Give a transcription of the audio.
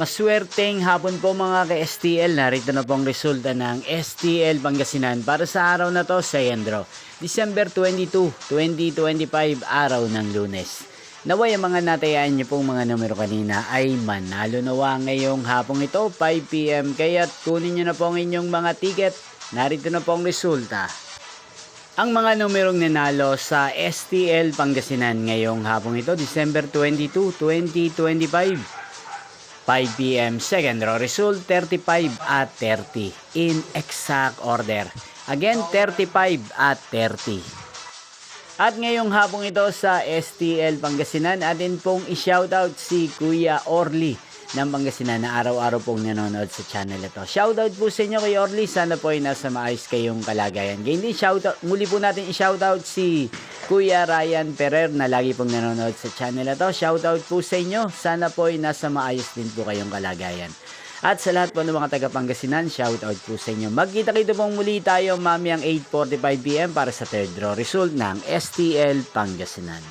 Maswerteng hapon po mga ka-STL. Narito na pong resulta ng STL Pangasinan para sa araw na to sa Yendro. December 22, 2025, araw ng Lunes. Naway ang mga natayaan niyo pong mga numero kanina ay manalo nawa ngayong hapong ito 5 PM. Kaya't kunin niyo na po ang inyong mga ticket. Narito na po ang resulta. Ang mga numerong nanalo sa STL Pangasinan ngayong hapong ito, December 22, 2025. 5 PM, second row result 35 at 30 in exact order. Again, 35 at 30. At ngayong hapong ito sa STL Pangasinan, atin pong i-shoutout si Kuya Orly ng Pangasinan na araw-araw pong nanonood sa channel ito. Shoutout po sa inyo kay Orly, sana po ay nasa maayos kayong kalagayan. Ganyan din, muli po natin i-shoutout si Kuya Ryan Ferrer na lagi pong nanonood sa channel ito. Shoutout po sa inyo, sana po ay nasa maayos din po kayong kalagayan. At sa lahat po ng mga taga Pangasinan, shoutout po sa inyo. Magkita-kita pong muli tayo mamayang 8:45 PM para sa third draw result ng STL Pangasinan.